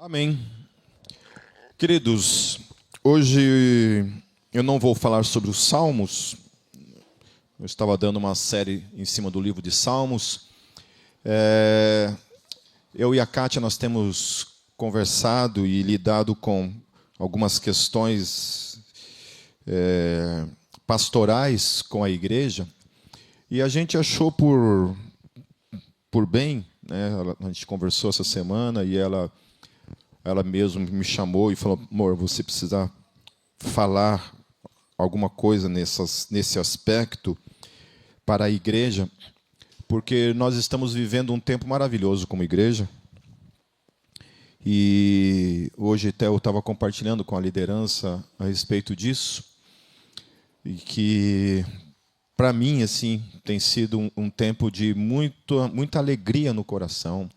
Amém. Queridos, hoje eu não vou falar sobre os Salmos. Eu estava dando uma série em cima do livro de Salmos. Eu e a Kátia, nós temos conversado e lidado com algumas questões pastorais com a igreja. E a gente achou por bem, né? A gente conversou essa semana e ela mesma me chamou e falou: amor, você precisa falar alguma coisa nesse aspecto para a igreja, porque nós estamos vivendo um tempo maravilhoso como igreja. E hoje até eu estava compartilhando com a liderança a respeito disso, e que, para mim, assim, tem sido um tempo de muita alegria no coração,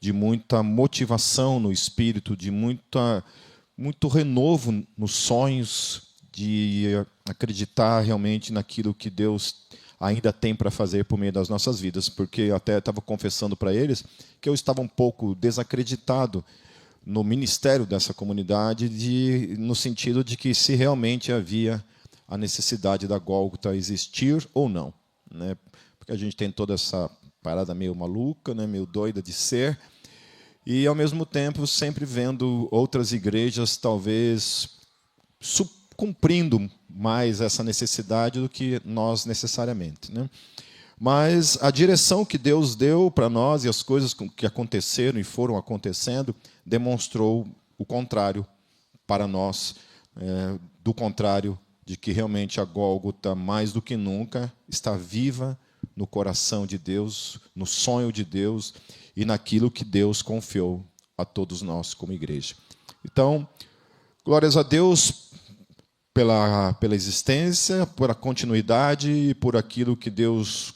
de muita motivação no espírito, de muito renovo nos sonhos, de acreditar realmente naquilo que Deus ainda tem para fazer por meio das nossas vidas. Porque eu até estava confessando para eles que eu estava um pouco desacreditado no ministério dessa comunidade, no sentido de que se realmente havia a necessidade da Gólgota existir ou não, né? Porque a gente tem toda essa parada meio maluca, né, meio doida de ser, e, ao mesmo tempo, sempre vendo outras igrejas, talvez, cumprindo mais essa necessidade do que nós necessariamente, né? Mas a direção que Deus deu para nós e as coisas que aconteceram e foram acontecendo demonstrou o contrário para nós, do contrário de que realmente a Gólgota, mais do que nunca, está viva no coração de Deus, no sonho de Deus e naquilo que Deus confiou a todos nós como igreja. Então, glórias a Deus pela existência, por a continuidade e por aquilo que Deus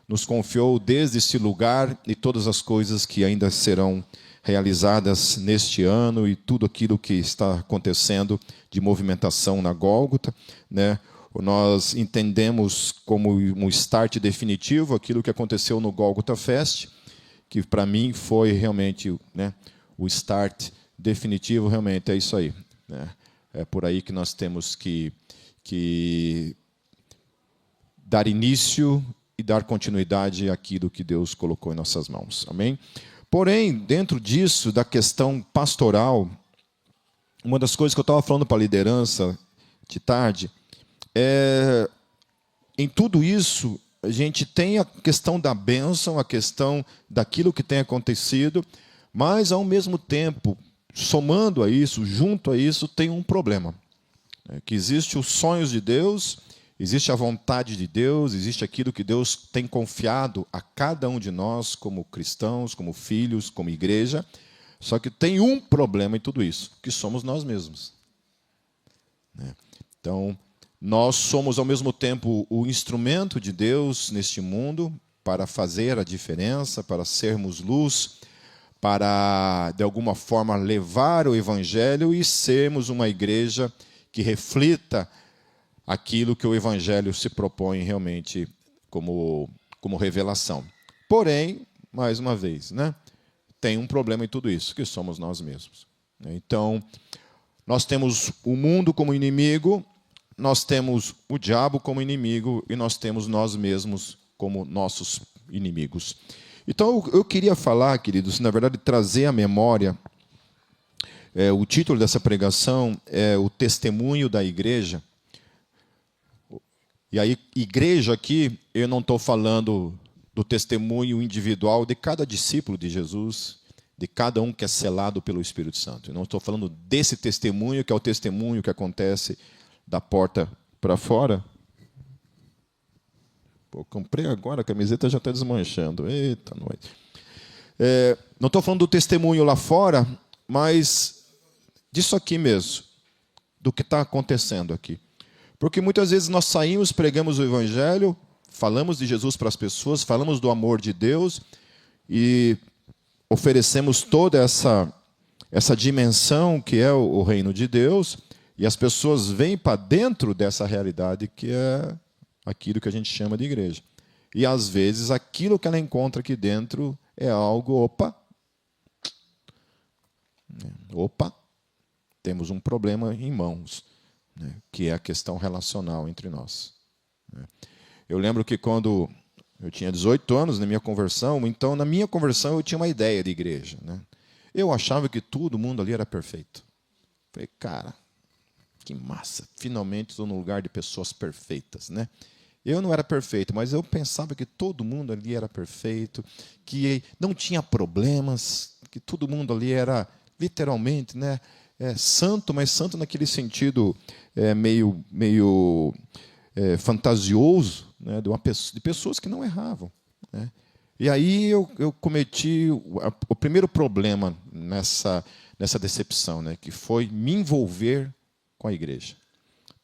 nos confiou desde esse lugar e todas as coisas que ainda serão realizadas neste ano e tudo aquilo que está acontecendo de movimentação na Gólgota, né? Nós entendemos como um start definitivo aquilo que aconteceu no Gólgota Fest, que para mim foi realmente, né, o start definitivo. Realmente é isso aí, né? É por aí que nós temos que dar início e dar continuidade àquilo que Deus colocou em nossas mãos. Amém? Porém, dentro disso, da questão pastoral, uma das coisas que eu estava falando para a liderança de tarde, em tudo isso, a gente tem a questão da bênção, a questão daquilo que tem acontecido, mas, ao mesmo tempo, somando a isso, junto a isso, tem um problema. Que existe os sonhos de Deus, existe a vontade de Deus, existe aquilo que Deus tem confiado a cada um de nós, como cristãos, como filhos, como igreja. Só que tem um problema em tudo isso, que somos nós mesmos. Então, nós somos, ao mesmo tempo, o instrumento de Deus neste mundo para fazer a diferença, para sermos luz, para, de alguma forma, levar o Evangelho e sermos uma igreja que reflita aquilo que o Evangelho se propõe realmente como revelação. Porém, mais uma vez, né, tem um problema em tudo isso, que somos nós mesmos. Então, nós temos o mundo como inimigo, nós temos o diabo como inimigo e nós temos nós mesmos como nossos inimigos. Então, eu queria falar, queridos, na verdade, trazer à memória, o título dessa pregação é o testemunho da igreja. E aí, igreja aqui, eu não estou falando do testemunho individual de cada discípulo de Jesus, de cada um que é selado pelo Espírito Santo. Eu não estou falando desse testemunho, que é o testemunho que acontece da porta para fora. Pô, comprei agora, a camiseta já está desmanchando. Eita, noite. Não estou falando do testemunho lá fora, mas disso aqui mesmo, do que está acontecendo aqui. Porque muitas vezes nós saímos, pregamos o Evangelho, falamos de Jesus para as pessoas, falamos do amor de Deus e oferecemos toda essa dimensão que é o reino de Deus, e as pessoas vêm para dentro dessa realidade que é aquilo que a gente chama de igreja. E, às vezes, aquilo que ela encontra aqui dentro é algo, opa, temos um problema em mãos, né, que é a questão relacional entre nós. Né. Eu lembro que quando eu tinha 18 anos na minha conversão, então na minha conversão eu tinha uma ideia de igreja. Né. Eu achava que todo mundo ali era perfeito. Falei, cara, que massa, finalmente estou no lugar de pessoas perfeitas. Né. Eu não era perfeito, mas eu pensava que todo mundo ali era perfeito, que não tinha problemas, que todo mundo ali era literalmente, né, santo, mas santo naquele sentido meio fantasioso, né, de pessoas que não erravam. Né. E aí eu cometi o primeiro problema nessa decepção, né, que foi me envolver com a igreja.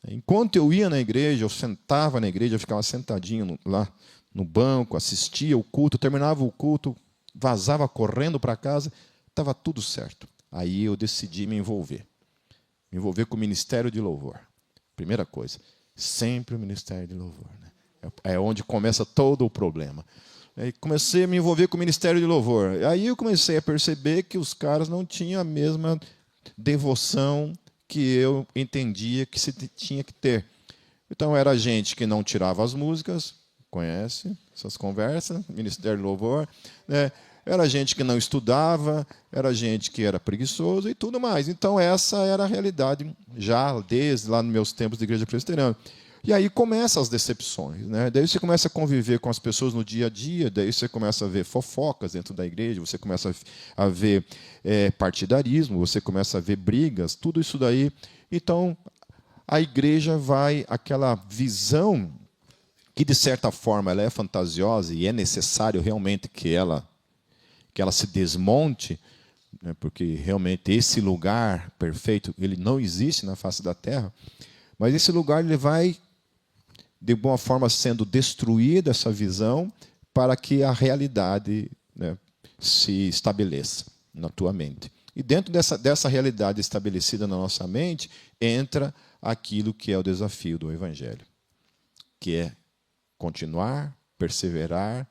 Enquanto eu ia na igreja, eu sentava na igreja, eu ficava sentadinho lá no banco, assistia o culto, terminava o culto, vazava correndo para casa, estava tudo certo. Aí eu decidi me envolver com o ministério de louvor. Primeira coisa, sempre o ministério de louvor. Né? É onde começa todo o problema. Aí comecei a me envolver com o ministério de louvor. Aí eu comecei a perceber que os caras não tinham a mesma devoção que eu entendia que se tinha que ter. Então, era gente que não tirava as músicas, conhece essas conversas, Ministério de Louvor, né? Era gente que não estudava, era gente que era preguiçoso e tudo mais. Então, essa era a realidade, já desde lá nos meus tempos de igreja presbiteriana. E aí começam as decepções. Né? Daí você começa a conviver com as pessoas no dia a dia, daí você começa a ver fofocas dentro da igreja, você começa a ver partidarismo, você começa a ver brigas, tudo isso daí. Então, a igreja vai, aquela visão que, de certa forma, ela é fantasiosa e é necessário realmente que ela se desmonte, né? Porque realmente esse lugar perfeito ele não existe na face da terra, mas esse lugar ele vai de alguma forma sendo destruída essa visão para que a realidade, né, se estabeleça na tua mente. E dentro dessa realidade estabelecida na nossa mente, entra aquilo que é o desafio do Evangelho, que é continuar, perseverar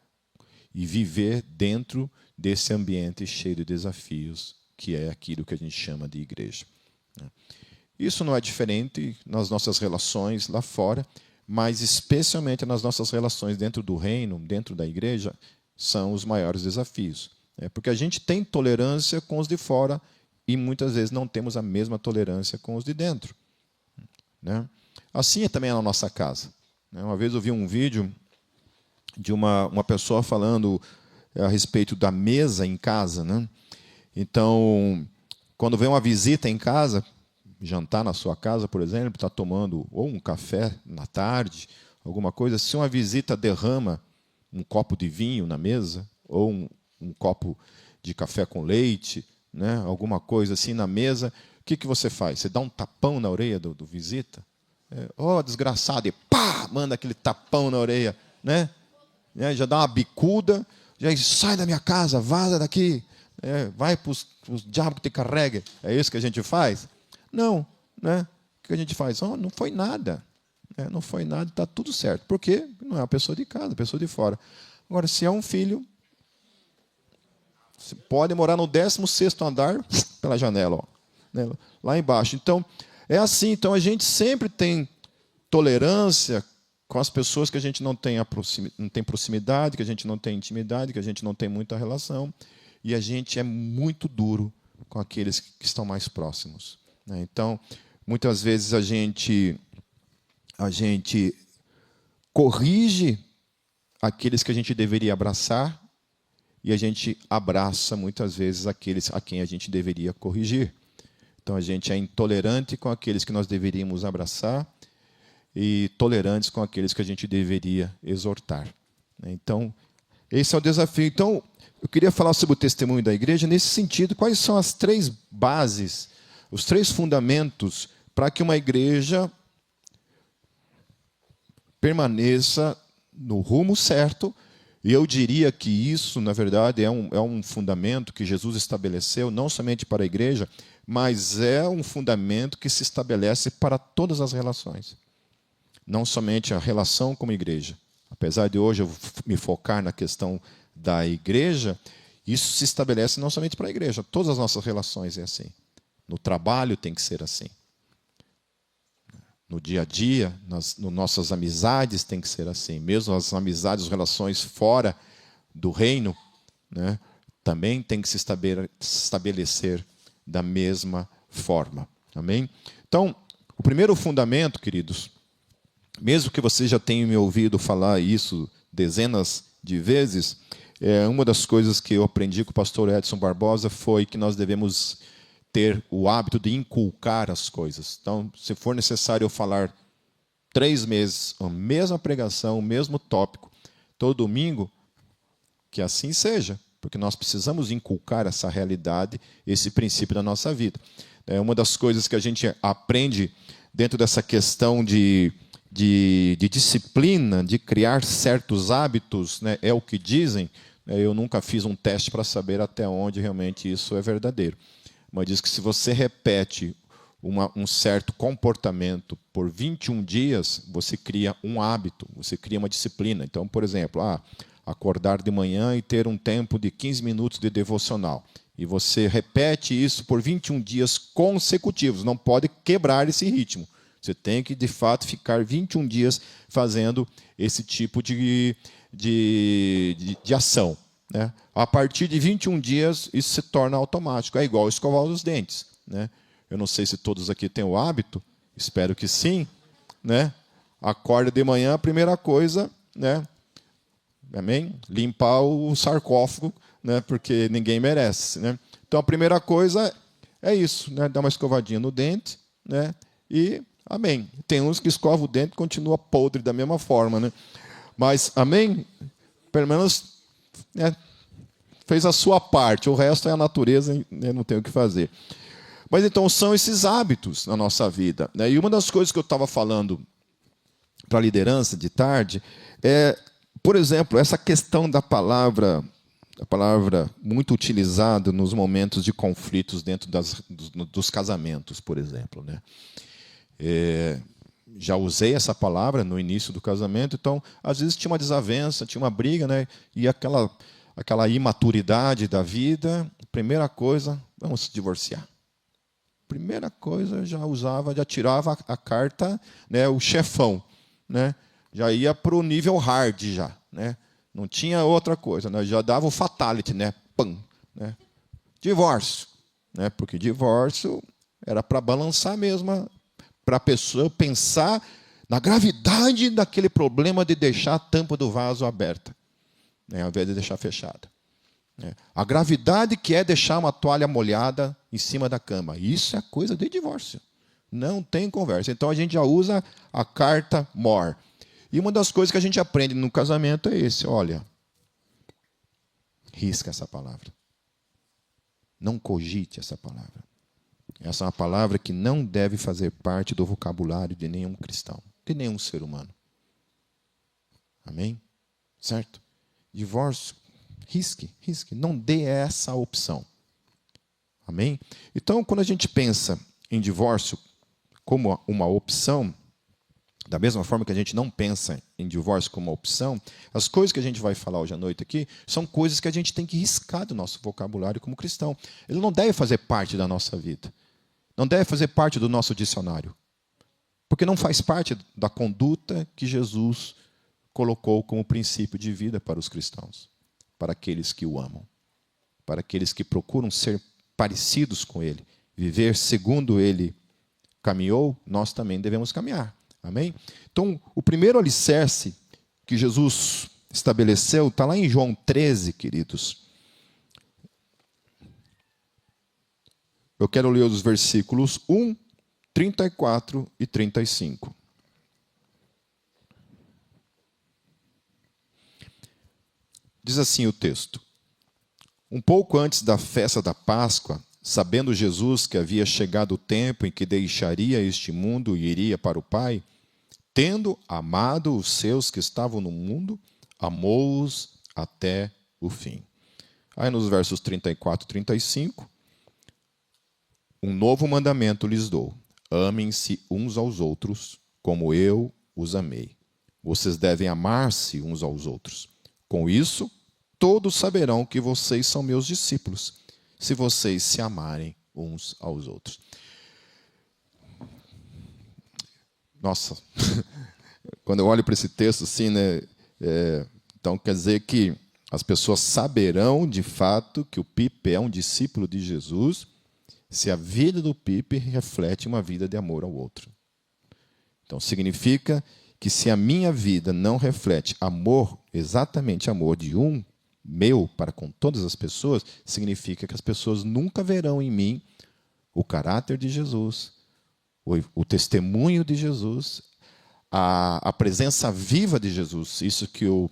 e viver dentro desse ambiente cheio de desafios, que é aquilo que a gente chama de igreja. Isso não é diferente nas nossas relações lá fora, mas especialmente nas nossas relações dentro do reino, dentro da igreja, são os maiores desafios. Porque a gente tem tolerância com os de fora e muitas vezes não temos a mesma tolerância com os de dentro. Né? Assim é também na nossa casa. Uma vez eu vi um vídeo de uma pessoa falando a respeito da mesa em casa. Né? Então, quando vem uma visita em casa, jantar na sua casa, por exemplo, está tomando ou um café na tarde, alguma coisa, se uma visita derrama um copo de vinho na mesa, ou um copo de café com leite, né, alguma coisa assim na mesa, o que você faz? Você dá um tapão na orelha do visita? Desgraçado, e pá, manda aquele tapão na orelha, né? Já dá uma bicuda, já sai da minha casa, vaza daqui, vai para os diabos que te carreguem. É isso que a gente faz? Não, né? O que a gente faz? Não foi nada. Não foi nada, está tudo certo. Porque não é uma pessoa de casa, é uma pessoa de fora. Agora, se é um filho, você pode morar no 16º andar pela janela, né? Lá embaixo. Então, é assim. Então, a gente sempre tem tolerância com as pessoas que a gente não tem proximidade, que a gente não tem intimidade, que a gente não tem muita relação. E a gente é muito duro com aqueles que estão mais próximos. Então, muitas vezes a gente corrige aqueles que a gente deveria abraçar e a gente abraça, muitas vezes, aqueles a quem a gente deveria corrigir. Então, a gente é intolerante com aqueles que nós deveríamos abraçar e tolerantes com aqueles que a gente deveria exortar. Então, esse é o desafio. Então, eu queria falar sobre o testemunho da igreja nesse sentido. Quais são as 3 bases, os 3 fundamentos para que uma igreja permaneça no rumo certo? E eu diria que isso, na verdade, é um fundamento que Jesus estabeleceu, não somente para a igreja, mas é um fundamento que se estabelece para todas as relações. Não somente a relação como igreja. Apesar de hoje eu me focar na questão da igreja, isso se estabelece não somente para a igreja, todas as nossas relações é assim. No trabalho tem que ser assim. No dia a dia, nas nossas amizades tem que ser assim. Mesmo as amizades, as relações fora do reino, né, também tem que se estabelecer da mesma forma. Amém? Então, o primeiro fundamento, queridos, mesmo que você já tenha me ouvido falar isso dezenas de vezes, uma das coisas que eu aprendi com o pastor Edson Barbosa foi que nós devemos ter o hábito de inculcar as coisas. Então, se for necessário eu falar 3 meses, a mesma pregação, o mesmo tópico, todo domingo, que assim seja, porque nós precisamos inculcar essa realidade, esse princípio na nossa vida. É uma das coisas que a gente aprende dentro dessa questão de disciplina, de criar certos hábitos, né, é o que dizem. Eu nunca fiz um teste para saber até onde realmente isso é verdadeiro. Mas diz que se você repete um certo comportamento por 21 dias, você cria um hábito, você cria uma disciplina. Então, por exemplo, acordar de manhã e ter um tempo de 15 minutos de devocional. E você repete isso por 21 dias consecutivos. Não pode quebrar esse ritmo. Você tem que, de fato, ficar 21 dias fazendo esse tipo de ação. Né? A partir de 21 dias, isso se torna automático. É igual escovar os dentes. Né? Eu não sei se todos aqui têm o hábito, espero que sim. Né? Acorda de manhã, a primeira coisa, né? Amém? Limpar o sarcófago, né? Porque ninguém merece. Né? Então, a primeira coisa é isso, né? Dar uma escovadinha no dente, né? E amém. Tem uns que escovam o dente e continua podre da mesma forma. Né? Mas, amém? Pelo menos fez a sua parte. O resto é a natureza, né? Não tem o que fazer. Mas, então, são esses hábitos na nossa vida. Né? E uma das coisas que eu estava falando para a liderança de tarde é, por exemplo, essa questão da palavra, a palavra muito utilizada nos momentos de conflitos dentro dos casamentos, por exemplo. Né? Já usei essa palavra no início do casamento, então, às vezes tinha uma desavença, tinha uma briga, né? E aquela imaturidade da vida, primeira coisa, vamos se divorciar. Primeira coisa, já tirava a carta, né, o chefão. Né? Já ia para o nível hard, já. Né? Não tinha outra coisa, né? Já dava o fatality, né? Pam, né? Divórcio. Né? Porque divórcio era para balançar mesmo, para a pessoa pensar na gravidade daquele problema de deixar a tampa do vaso aberta, né? Ao invés de deixar fechada. A gravidade que é deixar uma toalha molhada em cima da cama. Isso é coisa de divórcio. Não tem conversa. Então, a gente já usa a carta more. E uma das coisas que a gente aprende no casamento é esse. Olha, risca essa palavra. Não cogite essa palavra. Essa é uma palavra que não deve fazer parte do vocabulário de nenhum cristão, de nenhum ser humano. Amém? Certo? Divórcio. Risque. Não dê essa opção. Amém? Então, quando a gente pensa em divórcio como uma opção, da mesma forma que a gente não pensa em divórcio como uma opção, as coisas que a gente vai falar hoje à noite aqui são coisas que a gente tem que riscar do nosso vocabulário como cristão. Ele não deve fazer parte da nossa vida. Não deve fazer parte do nosso dicionário. Porque não faz parte da conduta que Jesus colocou como princípio de vida para os cristãos. Para aqueles que o amam, para aqueles que procuram ser parecidos com Ele, viver segundo Ele caminhou, nós também devemos caminhar. Amém? Então, o primeiro alicerce que Jesus estabeleceu está lá em João 13, queridos. Eu quero ler os versículos 1, 34 e 35. Diz assim o texto: Um pouco antes da festa da Páscoa, sabendo Jesus que havia chegado o tempo em que deixaria este mundo e iria para o Pai, tendo amado os seus que estavam no mundo, amou-os até o fim. Aí nos versos 34 e 35, um novo mandamento lhes dou: amem-se uns aos outros, como eu os amei. Vocês devem amar-se uns aos outros. Com isso, todos saberão que vocês são meus discípulos, se vocês se amarem uns aos outros. Nossa, quando eu olho para esse texto assim, né, então quer dizer que as pessoas saberão de fato que o Pipe é um discípulo de Jesus se a vida do Pipe reflete uma vida de amor ao outro. Então significa que se a minha vida não reflete amor, exatamente amor de um meu para com todas as pessoas, significa que as pessoas nunca verão em mim o caráter de Jesus, o testemunho de Jesus, a presença viva de Jesus. Isso que o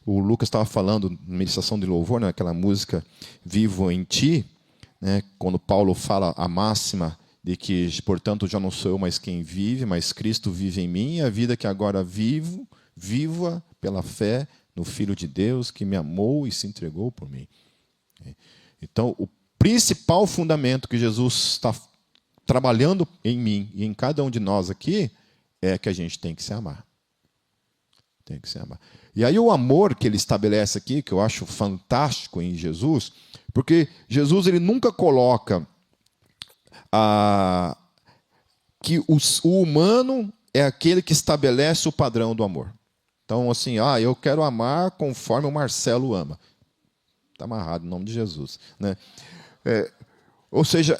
Lucas estava falando na meditação de louvor, naquela música Vivo em Ti, né, quando Paulo fala a máxima de que, portanto, já não sou eu mais quem vive, mas Cristo vive em mim, e a vida que agora viva pela fé no Filho de Deus que me amou e se entregou por mim. Então, o principal fundamento que Jesus está trabalhando em mim e em cada um de nós aqui é que a gente tem que se amar. Tem que se amar. E aí o amor que ele estabelece aqui, que eu acho fantástico em Jesus, porque Jesus ele nunca coloca que o humano é aquele que estabelece o padrão do amor. Então, assim, eu quero amar conforme o Marcelo ama. Está amarrado em nome de Jesus. Né? Ou seja,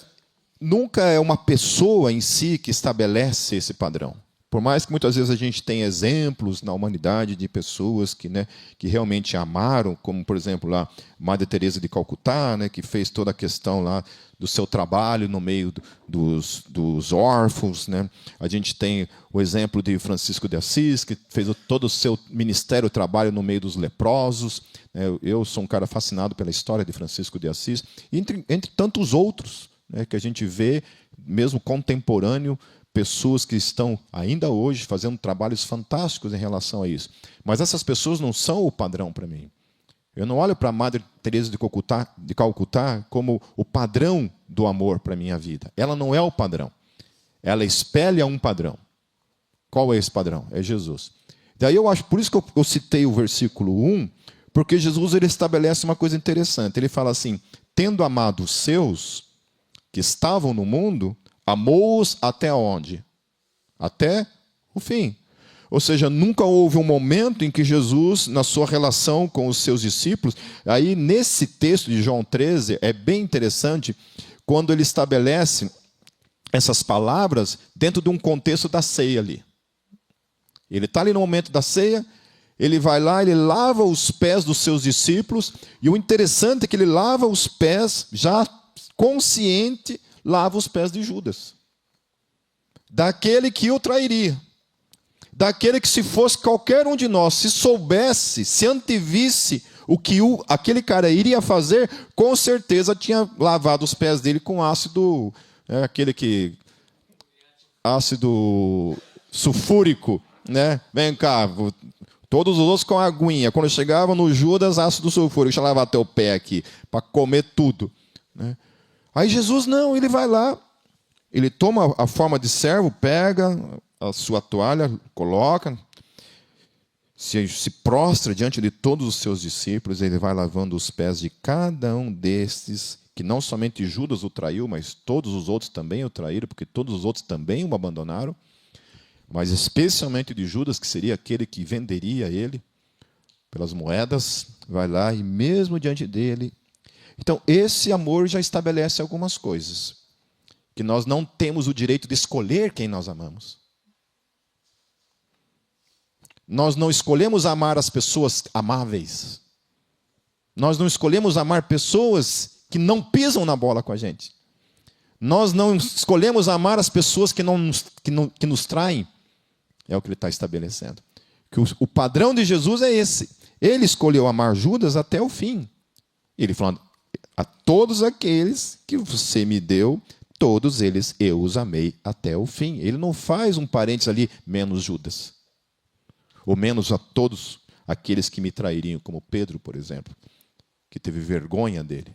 nunca é uma pessoa em si que estabelece esse padrão. Por mais que muitas vezes a gente tenha exemplos na humanidade de pessoas que realmente amaram, como, por exemplo, lá, Madre Teresa de Calcutá, né, que fez toda a questão lá do seu trabalho no meio dos órfãos. Né? A gente tem o exemplo de Francisco de Assis, que fez todo o seu ministério, trabalho no meio dos leprosos. Eu sou um cara fascinado pela história de Francisco de Assis, entre tantos outros, né, que a gente vê, mesmo contemporâneo, pessoas que estão ainda hoje fazendo trabalhos fantásticos em relação a isso. Mas essas pessoas não são o padrão para mim. Eu não olho para a Madre Teresa de Calcutá como o padrão do amor para a minha vida. Ela não é o padrão. Ela espelha um padrão. Qual é esse padrão? É Jesus. Daí eu acho, por isso que eu citei o versículo 1, porque Jesus ele estabelece uma coisa interessante. Ele fala assim: tendo amado os seus que estavam no mundo, amou-os até onde? Até o fim. Ou seja, nunca houve um momento em que Jesus, na sua relação com os seus discípulos, aí nesse texto de João 13, é bem interessante, quando ele estabelece essas palavras dentro de um contexto da ceia ali. Ele está ali no momento da ceia, ele vai lá, ele lava os pés dos seus discípulos, e o interessante é que ele lava os pés, já consciente, lava os pés de Judas, daquele que o trairia, daquele que, se fosse qualquer um de nós, se soubesse, se antevisse o que aquele cara iria fazer, com certeza tinha lavado os pés dele com ácido, ácido sulfúrico, né? Vem cá, todos os outros com aguinha. Quando chegava no Judas, ácido sulfúrico, deixa eu lavar teu pé aqui, para comer tudo, né? Aí Jesus não, ele vai lá, ele toma a forma de servo, pega a sua toalha, coloca, se prostra diante de todos os seus discípulos, ele vai lavando os pés de cada um destes, que não somente Judas o traiu, mas todos os outros também o traíram, porque todos os outros também o abandonaram, mas especialmente de Judas, que seria aquele que venderia ele pelas moedas, vai lá e mesmo diante dele. Então, esse amor já estabelece algumas coisas, que nós não temos o direito de escolher quem nós amamos. Nós não escolhemos amar as pessoas amáveis. Nós não escolhemos amar pessoas que não pisam na bola com a gente. Nós não escolhemos amar as pessoas que nos traem. É o que ele está estabelecendo. Que o padrão de Jesus é esse. Ele escolheu amar Judas até o fim. Ele falando: a todos aqueles que você me deu, todos eles eu os amei até o fim. Ele não faz um parênteses ali, menos Judas. Ou menos a todos aqueles que me trairiam, como Pedro, por exemplo, que teve vergonha dele,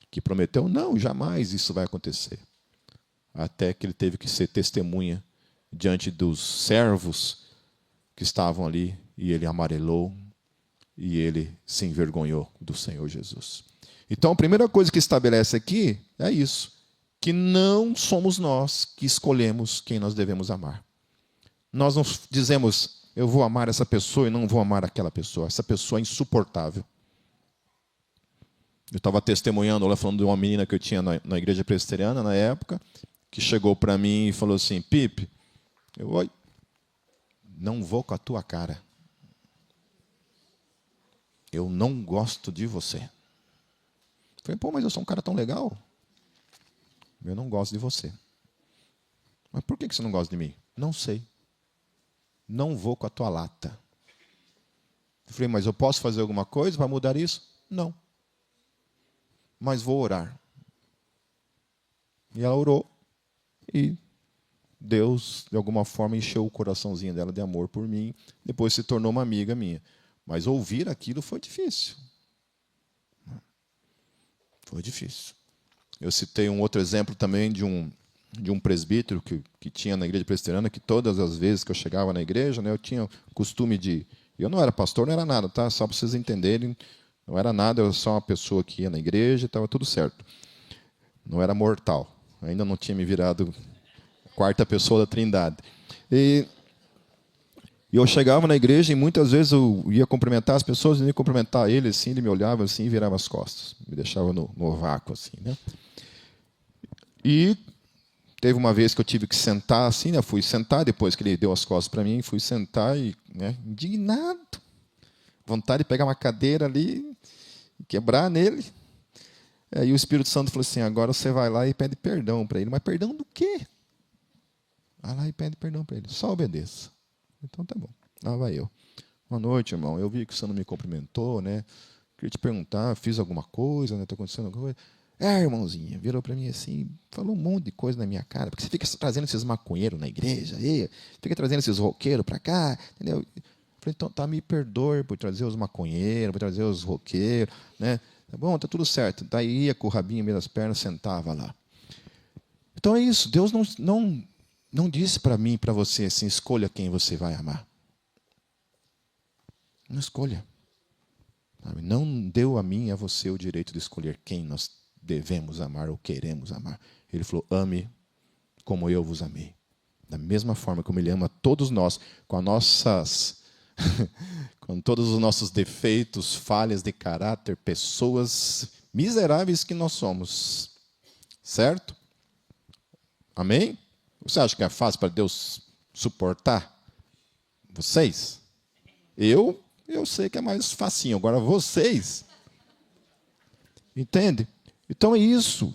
que prometeu: não, jamais isso vai acontecer. Até que ele teve que ser testemunha diante dos servos que estavam ali, e ele amarelou, e ele se envergonhou do Senhor Jesus. Então, a primeira coisa que estabelece aqui é isso. que não somos nós que escolhemos quem nós devemos amar. Nós não dizemos, eu vou amar essa pessoa e não vou amar aquela pessoa. Essa pessoa é insuportável. Eu estava testemunhando lá, falando de uma menina que eu tinha na igreja presbiteriana, na época, que chegou para mim e falou assim, Pipe, eu não vou com a tua cara. Eu não gosto de você. Eu falei, pô, mas eu sou um cara tão legal. Eu não gosto de você. Mas por que você não gosta de mim? Não sei. Não vou com a tua lata. Eu falei, mas eu posso fazer alguma coisa para mudar isso? Não. Mas vou orar. E ela orou. E Deus, de alguma forma, encheu o coraçãozinho dela de amor por mim. Depois se tornou uma amiga minha. Mas ouvir aquilo foi difícil. Foi difícil. Eu citei um outro exemplo também de um presbítero que tinha na igreja presbiteriana, que todas as vezes que eu chegava na igreja, né, eu tinha o costume de... Eu não era pastor, não era nada, tá? Só para vocês entenderem. Não era nada, eu era só uma pessoa que ia na igreja e estava tudo certo. Não era mortal. Ainda não tinha me virado a quarta pessoa da Trindade. E eu chegava na igreja e muitas vezes eu ia cumprimentar as pessoas, e ia cumprimentar ele assim, ele me olhava assim e virava as costas. Me deixava no vácuo assim, né? E teve uma vez que eu tive que sentar assim, né? Fui sentar depois que ele deu as costas para mim, fui sentar e, né, indignado. Vontade de pegar uma cadeira ali e quebrar nele. Aí o Espírito Santo falou assim, agora você vai lá e pede perdão para ele. Mas perdão do quê? Vai lá e pede perdão para ele. Só obedeça. Então tá bom. Lá vai eu. Boa noite, irmão. Eu vi que você não me cumprimentou, né? Queria te perguntar, fiz alguma coisa, né? Está acontecendo alguma coisa? Irmãozinha, virou para mim assim, falou um monte de coisa na minha cara, porque você fica trazendo esses maconheiros na igreja, aí, fica trazendo esses roqueiros para cá, entendeu? Eu falei, então tá, me perdoe por trazer os maconheiros, por trazer os roqueiros, né? Tá bom, tá tudo certo. Daí ia com o rabinho meio das pernas, sentava lá. Então é isso, Deus não disse para mim e para você assim, escolha quem você vai amar. Não escolha. Não deu a mim e a você o direito de escolher quem nós devemos amar ou queremos amar. Ele falou, ame como eu vos amei. Da mesma forma como Ele ama todos nós, com todos os nossos defeitos, falhas de caráter, pessoas miseráveis que nós somos. Certo? Amém? Você acha que é fácil para Deus suportar vocês? Eu sei que é mais facinho. Agora vocês... Entende? Então é isso.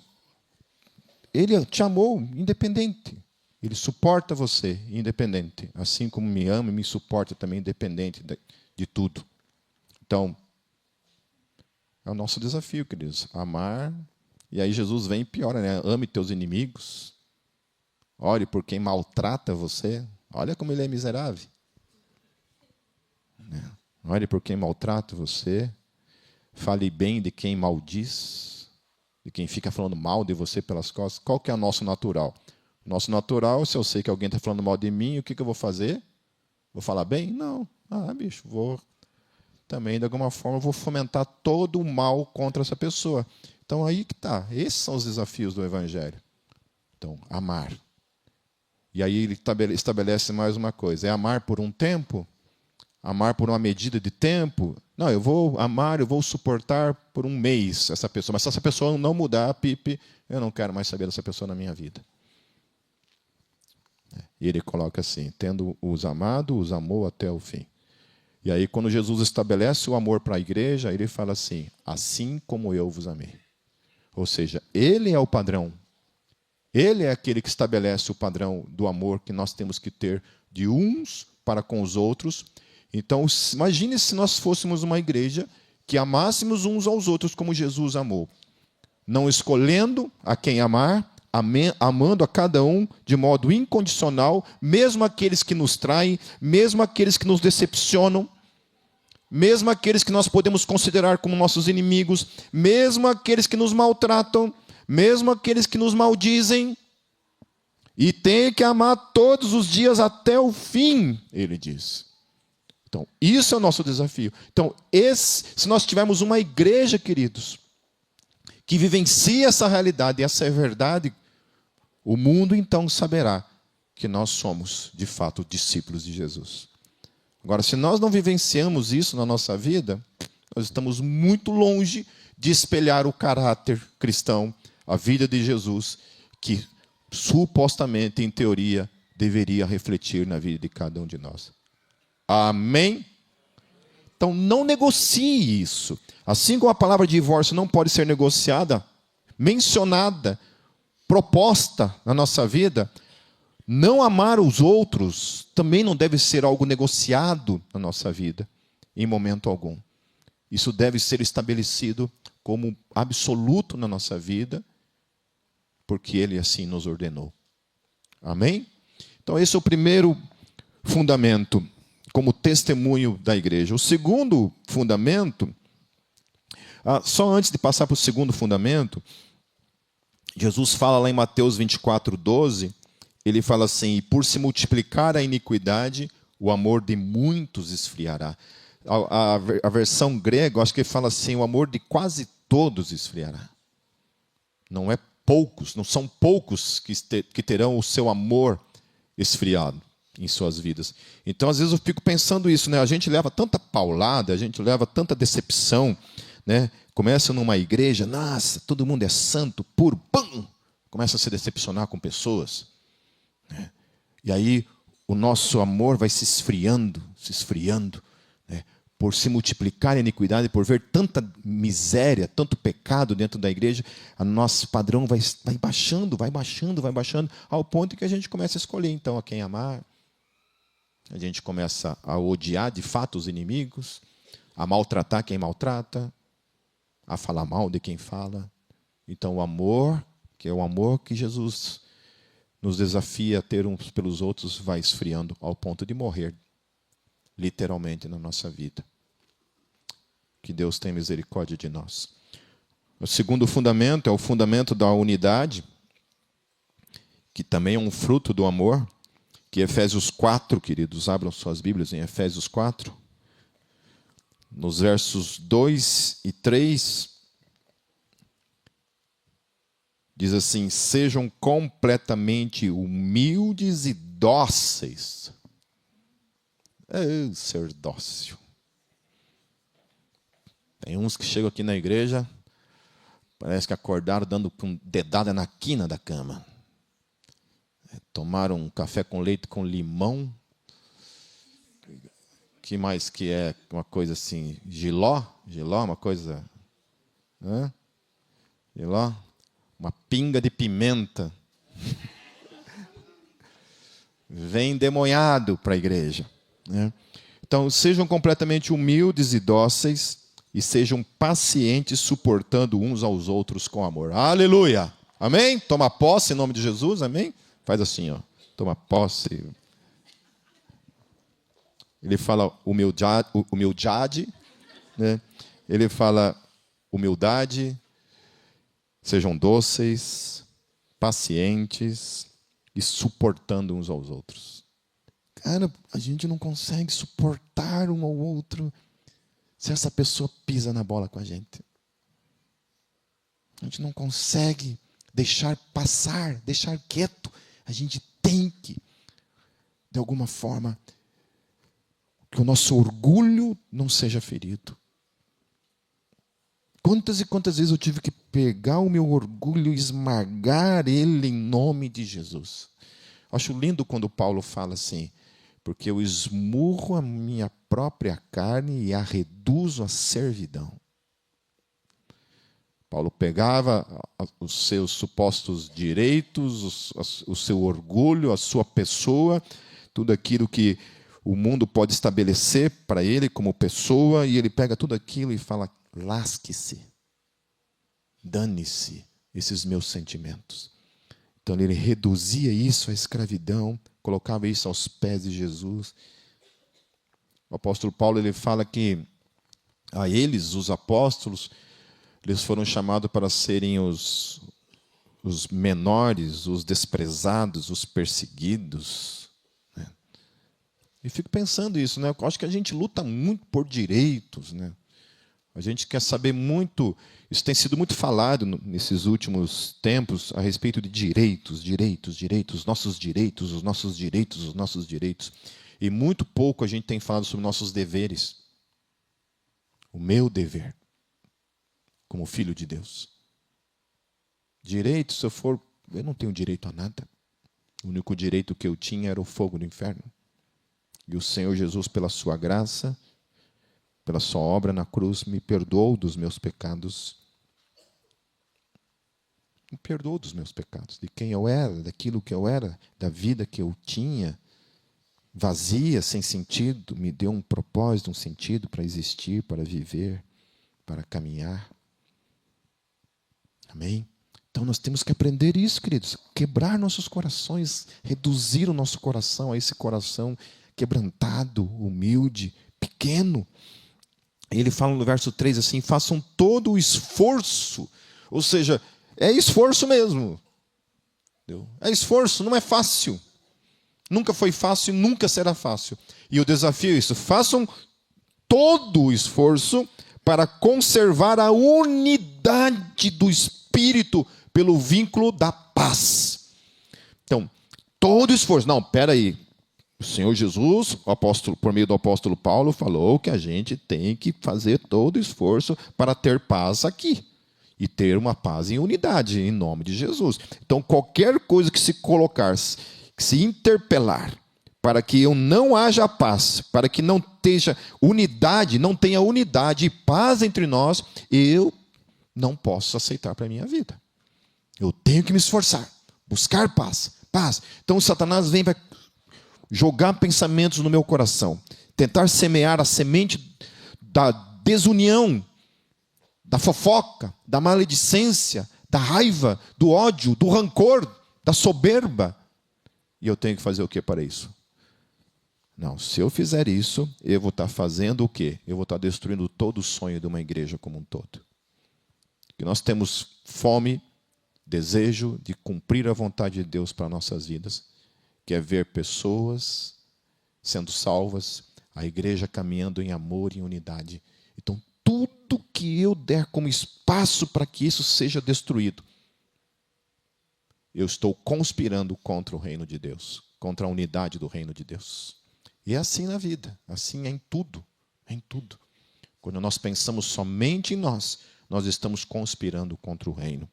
Ele te amou independente. Ele suporta você independente. Assim como me ama e me suporta também independente de tudo. Então, é o nosso desafio, queridos. Amar. E aí Jesus vem e piora, né? Ame teus inimigos. Ore por quem maltrata você. Olha como ele é miserável. Ore por quem maltrata você. Fale bem de quem maldiz. De quem fica falando mal de você pelas costas. Qual que é o nosso natural? O nosso natural, se eu sei que alguém está falando mal de mim, o que eu vou fazer? Vou falar bem? Não. Bicho, vou... Também, de alguma forma, vou fomentar todo o mal contra essa pessoa. Então, aí que está. Esses são os desafios do Evangelho. Então, amar. E aí ele estabelece mais uma coisa. É amar por um tempo? Amar por uma medida de tempo? Não, eu vou amar, eu vou suportar por um mês essa pessoa. Mas se essa pessoa não mudar, Pipe, eu não quero mais saber dessa pessoa na minha vida. E ele coloca assim, tendo-os amado, os amou até o fim. E aí, quando Jesus estabelece o amor para a igreja, ele fala assim, assim como eu vos amei. Ou seja, ele é o padrão. Ele é aquele que estabelece o padrão do amor que nós temos que ter de uns para com os outros. Então, imagine se nós fôssemos uma igreja que amássemos uns aos outros como Jesus amou. Não escolhendo a quem amar, amando a cada um de modo incondicional, mesmo aqueles que nos traem, mesmo aqueles que nos decepcionam, mesmo aqueles que nós podemos considerar como nossos inimigos, mesmo aqueles que nos maltratam, mesmo aqueles que nos maldizem. E tem que amar todos os dias até o fim, ele diz. Então, isso é o nosso desafio. Então, se nós tivermos uma igreja, queridos, que vivencia essa realidade, e essa é a verdade, O mundo então saberá que nós somos, de fato, discípulos de Jesus. Agora, se nós não vivenciamos isso na nossa vida, nós estamos muito longe de espelhar o caráter cristão, a vida de Jesus, que supostamente, em teoria, deveria refletir na vida de cada um de nós. Amém? Então, não negocie isso. Assim como a palavra divórcio não pode ser negociada, mencionada, proposta na nossa vida, não amar os outros também não deve ser algo negociado na nossa vida, em momento algum. Isso deve ser estabelecido como absoluto na nossa vida, porque Ele assim nos ordenou. Amém? Então, esse é o primeiro fundamento, como testemunho da igreja. O segundo fundamento, só antes de passar para o segundo fundamento, Jesus fala lá em Mateus 24:12, ele fala assim: e por se multiplicar a iniquidade, o amor de muitos esfriará. A versão grega, acho que ele fala assim: o amor de quase todos esfriará. Não é poucos, não são poucos que terão o seu amor esfriado em suas vidas. Então, às vezes eu fico pensando isso, né? A gente leva tanta paulada, a gente leva tanta decepção, né? Começa numa igreja, nossa, todo mundo é santo, puro, pum! Começa a se decepcionar com pessoas, né? E aí o nosso amor vai se esfriando, né? Por se multiplicar a iniquidade, por ver tanta miséria, tanto pecado dentro da igreja, o nosso padrão vai baixando, ao ponto que a gente começa a escolher, então, a quem amar. A gente começa a odiar, de fato, os inimigos, a maltratar quem maltrata, a falar mal de quem fala. Então, o amor, que é o amor que Jesus nos desafia a ter uns pelos outros, vai esfriando ao ponto de morrer, literalmente, na nossa vida. Que Deus tenha misericórdia de nós. O segundo fundamento é o fundamento da unidade, que também é um fruto do amor, que Efésios 4, queridos, abram suas Bíblias em Efésios 4, nos versos 2 e 3, diz assim: sejam completamente humildes e dóceis. Ser dócil. Tem uns que chegam aqui na igreja, parece que acordaram dando com dedada na quina da cama. Tomaram um café com leite com limão. Que mais que é uma coisa assim? Jiló? Jiló, uma coisa... Jiló? Uma pinga de pimenta. Vem endemoniado para a igreja, né? Então, sejam completamente humildes e dóceis e sejam pacientes, suportando uns aos outros com amor. Aleluia! Amém? Toma posse em nome de Jesus, amém? Faz assim, ó. Toma posse. Ele fala humildade, né? Ele fala humildade, sejam doces, pacientes e suportando uns aos outros. Cara, a gente não consegue suportar um ao outro se essa pessoa pisa na bola com a gente. A gente não consegue deixar passar, deixar quieto. A gente tem que, de alguma forma, que o nosso orgulho não seja ferido. Quantas e quantas vezes eu tive que pegar o meu orgulho e esmagar ele em nome de Jesus. Acho lindo quando Paulo fala assim: porque eu esmurro a minha própria carne e a reduzo à servidão. Paulo pegava os seus supostos direitos, o seu orgulho, a sua pessoa, tudo aquilo que o mundo pode estabelecer para ele como pessoa, e ele pega tudo aquilo e fala: lasque-se, dane-se esses meus sentimentos. Então ele reduzia isso à escravidão, colocava isso aos pés de Jesus. O apóstolo Paulo, ele fala que a eles, os apóstolos, eles foram chamados para serem os menores, os desprezados, os perseguidos, né? E fico pensando isso, né? Eu acho que a gente luta muito por direitos, né? A gente quer saber muito, isso tem sido muito falado nesses últimos tempos a respeito de direitos, os nossos direitos, os nossos direitos, os nossos direitos. E muito pouco a gente tem falado sobre nossos deveres. O meu dever, como filho de Deus. Direito, se eu não tenho direito a nada. O único direito que eu tinha era o fogo do inferno. E o Senhor Jesus, pela sua graça, pela sua obra na cruz, me perdoou dos meus pecados. Me perdoou dos meus pecados, de quem eu era, daquilo que eu era, da vida que eu tinha, vazia, sem sentido, me deu um propósito, um sentido para existir, para viver, para caminhar. Amém? Então nós temos que aprender isso, queridos, quebrar nossos corações, reduzir o nosso coração a esse coração quebrantado, humilde, pequeno. Ele fala no verso 3 assim, façam todo o esforço, ou seja, é esforço mesmo. É esforço, não é fácil. Nunca foi fácil e nunca será fácil. E o desafio é isso, façam todo o esforço para conservar a unidade do Espírito pelo vínculo da paz. Então, todo esforço. Não, espera aí. O Senhor Jesus, o apóstolo, por meio do apóstolo Paulo, falou que a gente tem que fazer todo o esforço para ter paz aqui. E ter uma paz em unidade, em nome de Jesus. Então, qualquer coisa que se colocar, que se interpelar, para que eu não haja paz, para que não tenha unidade e paz entre nós, eu não posso aceitar para a minha vida. Eu tenho que me esforçar, buscar paz. Então, Satanás vem para jogar pensamentos no meu coração, tentar semear a semente da desunião, da fofoca, da maledicência, da raiva, do ódio, do rancor, da soberba. E eu tenho que fazer o que para isso? Não, se eu fizer isso, eu vou estar fazendo o quê? Eu vou estar destruindo todo o sonho de uma igreja como um todo. Que nós temos fome, desejo de cumprir a vontade de Deus para nossas vidas, que é ver pessoas sendo salvas, a igreja caminhando em amor e em unidade. Então, tudo que eu der como espaço para que isso seja destruído, eu estou conspirando contra o reino de Deus, contra a unidade do reino de Deus. E é assim na vida, assim é em tudo, é em tudo. Quando nós pensamos somente em nós, nós estamos conspirando contra o reino.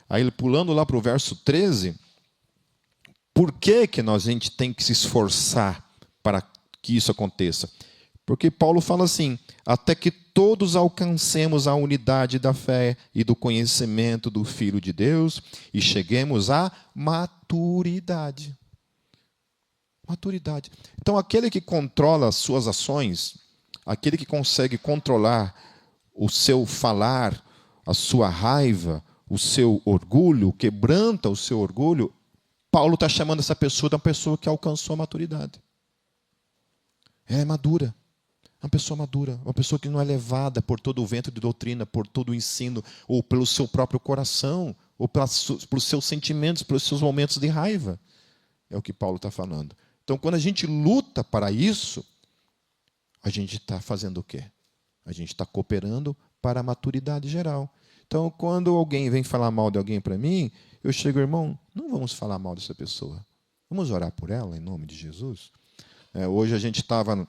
Aí, pulando lá para o verso 13, por que a gente tem que se esforçar para que isso aconteça? Porque Paulo fala assim, até que todos alcancemos a unidade da fé e do conhecimento do Filho de Deus e cheguemos à maturidade. Maturidade. Então, aquele que controla as suas ações, aquele que consegue controlar o seu falar, a sua raiva, o seu orgulho, quebranta o seu orgulho, Paulo está chamando essa pessoa de uma pessoa que alcançou a maturidade. Ela é madura. Uma pessoa madura, uma pessoa que não é levada por todo o vento de doutrina, por todo o ensino, ou pelo seu próprio coração, ou pelos seus sentimentos, pelos seus momentos de raiva. É o que Paulo está falando. Então, quando a gente luta para isso, a gente está fazendo o quê? A gente está cooperando para a maturidade geral. Então, quando alguém vem falar mal de alguém para mim, eu chego, irmão, não vamos falar mal dessa pessoa. Vamos orar por ela, em nome de Jesus. Hoje a gente estava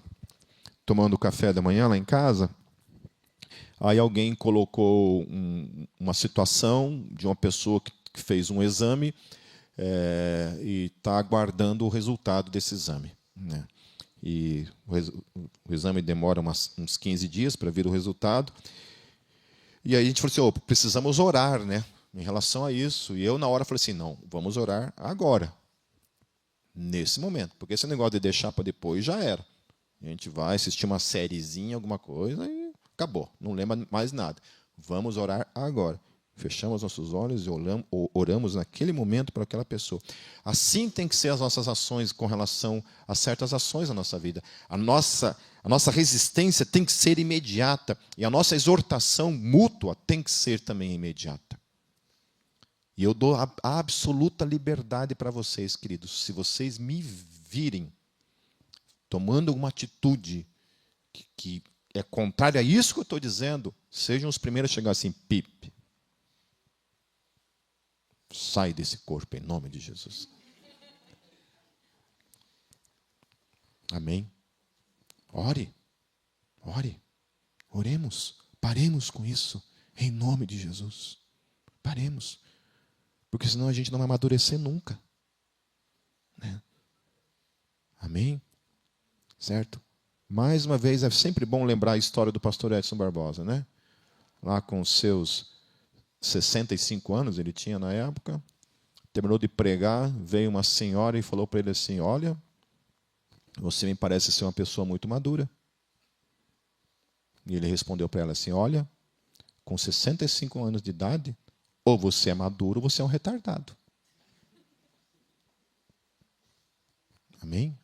tomando café da manhã lá em casa, aí alguém colocou uma situação de uma pessoa que fez um exame e está aguardando o resultado desse exame. Né? E o exame demora uns 15 dias para vir o resultado. E aí a gente falou assim, precisamos orar, né, em relação a isso. E eu, na hora, falei assim, não, vamos orar agora, nesse momento. Porque esse negócio de deixar para depois já era. A gente vai assistir uma sériezinha, alguma coisa, e acabou. Não lembra mais nada. Vamos orar agora. Fechamos nossos olhos e oramos naquele momento para aquela pessoa. Assim tem que ser as nossas ações com relação a certas ações na nossa vida. A nossa resistência tem que ser imediata. E a nossa exortação mútua tem que ser também imediata. E eu dou a absoluta liberdade para vocês, queridos. Se vocês me virem tomando uma atitude que é contrário a isso que eu estou dizendo, sejam os primeiros a chegar assim, pip. Sai desse corpo em nome de Jesus. Amém? Ore, oremos, paremos com isso, em nome de Jesus. Paremos, porque senão a gente não vai amadurecer nunca. Né? Amém? Certo? Mais uma vez, é sempre bom lembrar a história do pastor Edson Barbosa, né? Lá com os seus 65 anos, ele tinha na época, terminou de pregar, veio uma senhora e falou para ele assim, olha, você me parece ser uma pessoa muito madura. E ele respondeu para ela assim, olha, com 65 anos de idade, ou você é maduro ou você é um retardado. Amém?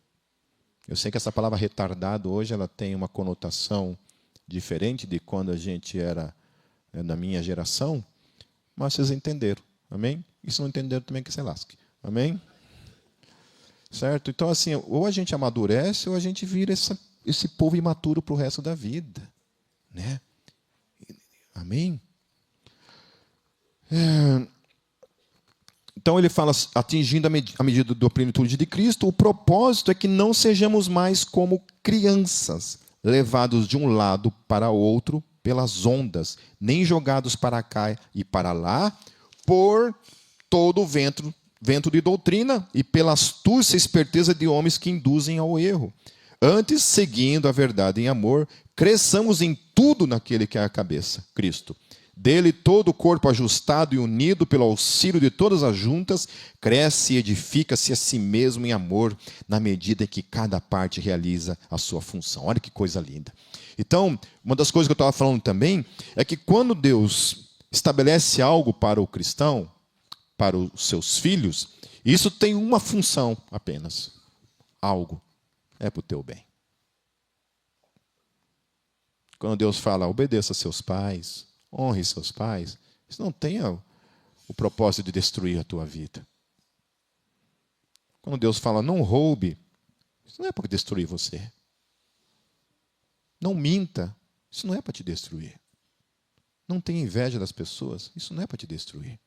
Eu sei que essa palavra retardado hoje ela tem uma conotação diferente de quando a gente era da minha geração, mas vocês entenderam. Amém? E se não entenderam também que se lasque. Amém? Certo? Então, assim, ou a gente amadurece ou a gente vira esse povo imaturo para o resto da vida. Né? Amém? Então ele fala, atingindo a medida da plenitude de Cristo, o propósito é que não sejamos mais como crianças, levados de um lado para outro pelas ondas, nem jogados para cá e para lá, por todo o vento de doutrina e pela astúcia e esperteza de homens que induzem ao erro. Antes, seguindo a verdade em amor, cresçamos em tudo naquele que é a cabeça, Cristo. Dele todo o corpo ajustado e unido pelo auxílio de todas as juntas, cresce e edifica-se a si mesmo em amor, na medida em que cada parte realiza a sua função. Olha que coisa linda. Então, uma das coisas que eu estava falando também, é que quando Deus estabelece algo para o cristão, para os seus filhos, isso tem uma função apenas. Algo. É para o teu bem. Quando Deus fala, obedeça a seus pais, honre seus pais, isso não tem o propósito de destruir a tua vida. Quando Deus fala, não roube, isso não é para destruir você. Não minta, isso não é para te destruir. Não tenha inveja das pessoas, isso não é para te destruir.